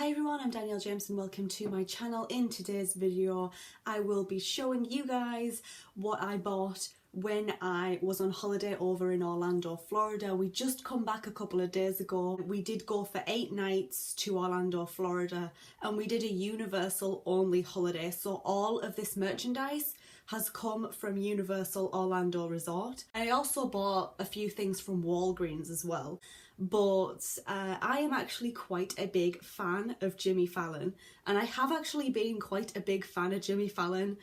Hi everyone, I'm Danielle James and welcome to my channel. In today's video I will be showing you guys what I bought when I was on holiday over in Orlando, Florida. We just come back a couple of days ago. We did go for 8 nights to Orlando, Florida, and we did a Universal only holiday. So all of this merchandise has come from Universal Orlando Resort. I also bought a few things from Walgreens as well. But I am actually quite a big fan of Jimmy Fallon, and I have actually been quite a big fan of Jimmy Fallon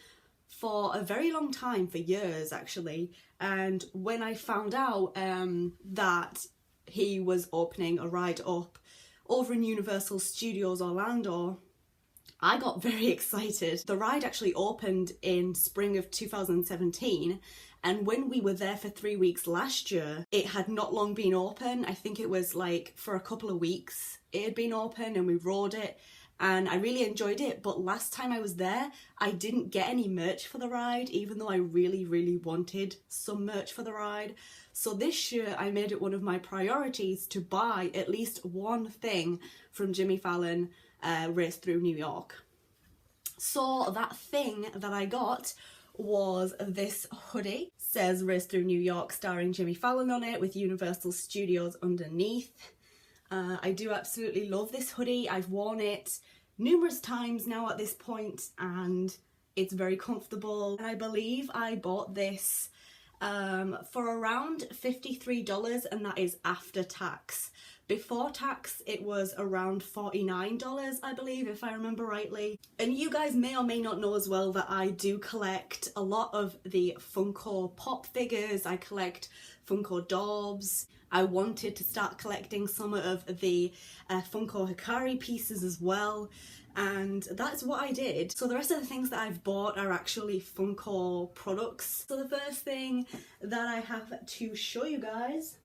for a very long time, for years actually. And when I found out that he was opening a ride up over in Universal Studios Orlando, I got very excited. The ride actually opened in spring of 2017, and when we were there for 3 weeks last year, it had not long been open. I think it was like for a couple of weeks it had been open, and we rode it and I really enjoyed it. But last time I was there, I didn't get any merch for the ride, even though I really wanted some merch for the ride. So this year I made it one of my priorities to buy at least one thing from Jimmy Fallon Race Through New York. So that thing that I got was this hoodie. It says Race Through New York starring Jimmy Fallon on it with Universal Studios underneath. I do absolutely love this hoodie. I've worn it numerous times now at this point and it's very comfortable. And I believe I bought this for around $53, and that is after tax. Before tax it was around $49, I believe, if I remember rightly. And you guys may or may not know as well that I do collect a lot of the Funko Pop figures. I collect Funko Dorbs. I wanted to start collecting some of the Funko Hikari pieces as well, and that's what I did. So the rest of the things that I've bought are actually Funko products. So the first thing that I have to show you guys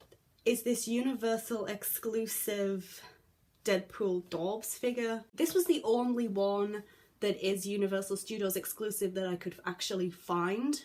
is this Universal exclusive Deadpool Dorbs figure. This was the only one that is Universal Studios exclusive that I could actually find.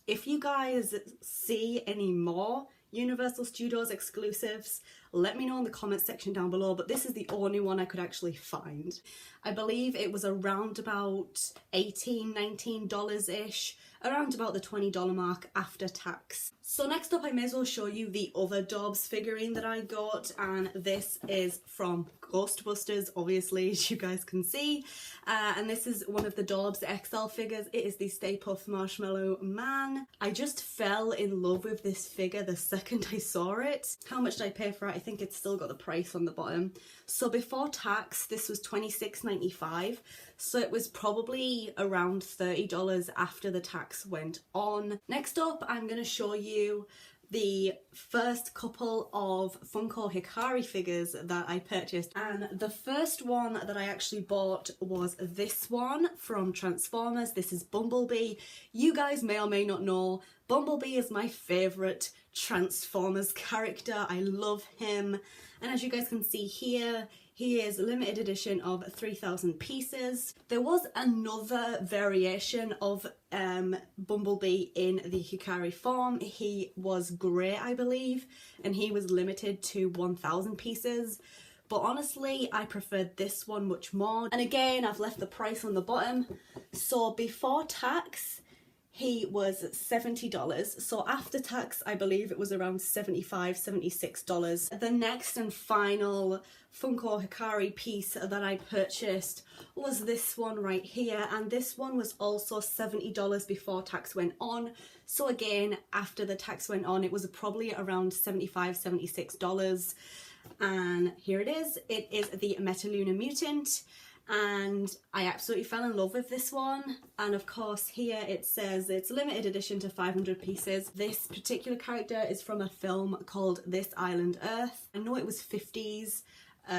If you guys see any more Universal Studios exclusives, let me know in the comments section down below, but this is the only one I could actually find. I believe it was around about $18, $19-ish, around about the $20 mark after tax. So next up I may as well show you the other Dorbs figurine that I got, and this is from Ghostbusters, obviously, as you guys can see. And this is one of the Dorbs XL figures. It is the Stay Puft Marshmallow Man. I just fell in love with this figure the second I saw it. How much did I pay for it? I think it's still got the price on the bottom. So before tax this was $26.95, so it was probably around $30 after the tax went on. Next up I'm going to show you the first couple of Funko Hikari figures that I purchased, and the first one that I actually bought was this one from Transformers. This is Bumblebee. You guys may or may not know, Bumblebee is my favourite Transformers character. I love him, and as you guys can see here, he is a limited edition of 3,000 pieces. There was another variation of Bumblebee in the Hikari form. He was grey, I believe, and he was limited to 1,000 pieces. But honestly, I preferred this one much more. And again, I've left the price on the bottom. So before tax, he was $70, so after tax I believe it was around $75, $76. The next and final Funko Hikari piece that I purchased was this one right here, and this one was also $70 before tax went on. So again, after the tax went on, it was probably around $75, $76. And here it is. It is the Metaluna Mutant, and I absolutely fell in love with this one. And of course here it says it's limited edition to 500 pieces. This particular character is from a film called This Island Earth. I know it was 50s,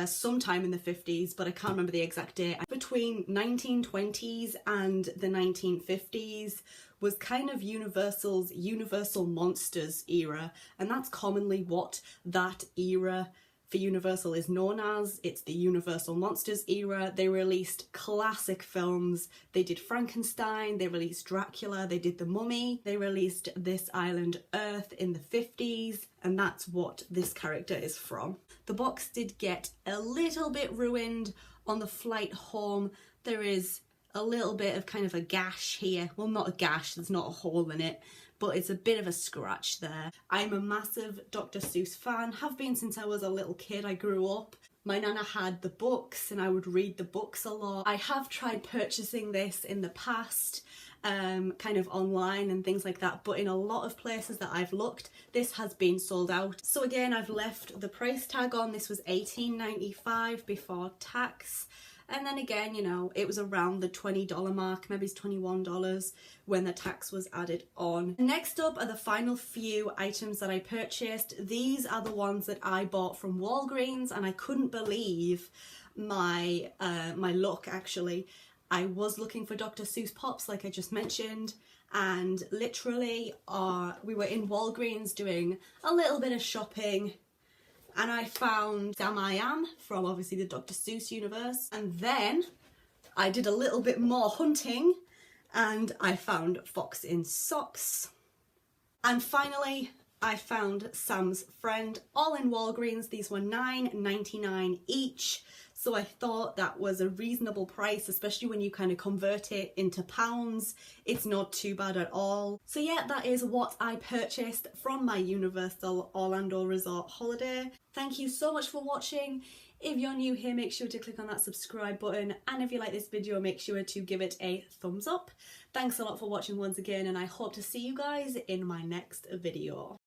sometime in the 50s, but I can't remember the exact date. Between 1920s and the 1950s was kind of Universal's Universal Monsters era, and that's commonly what that era for Universal is known as. It's the Universal Monsters era. They released classic films. They did Frankenstein, they released Dracula, they did The Mummy, they released This Island Earth in the 50s, and that's what this character is from. The box did get a little bit ruined on the flight home there is a little bit of kind of a gash here. Well, not a gash, there's not a hole in it, but it's a bit of a scratch there. I'm a massive Dr. Seuss fan, have been since I was a little kid. I grew up. My nana had the books and I would read the books a lot. I have tried purchasing this in the past, kind of online and things like that, but in a lot of places that I've looked, this has been sold out. So again, I've left the price tag on. This was $18.95 before tax. And then again, you know, it was around the $20 mark, maybe it's $21 when the tax was added on. Next up are the final few items that I purchased. These are the ones that I bought from Walgreens, and I couldn't believe my luck actually. I was looking for Dr. Seuss Pops, like I just mentioned, and literally we were in Walgreens doing a little bit of shopping, and I found Sam I Am from obviously the Dr. Seuss universe. And then I did a little bit more hunting and I found Fox in Socks. And finally, I found Sam's Friend, all in Walgreens. These were $9.99 each. So I thought that was a reasonable price, especially when you kind of convert it into pounds. It's not too bad at all. So yeah, that is what I purchased from my Universal Orlando Resort holiday. Thank you so much for watching. If you're new here, make sure to click on that subscribe button. And if you like this video, make sure to give it a thumbs up. Thanks a lot for watching once again, and I hope to see you guys in my next video.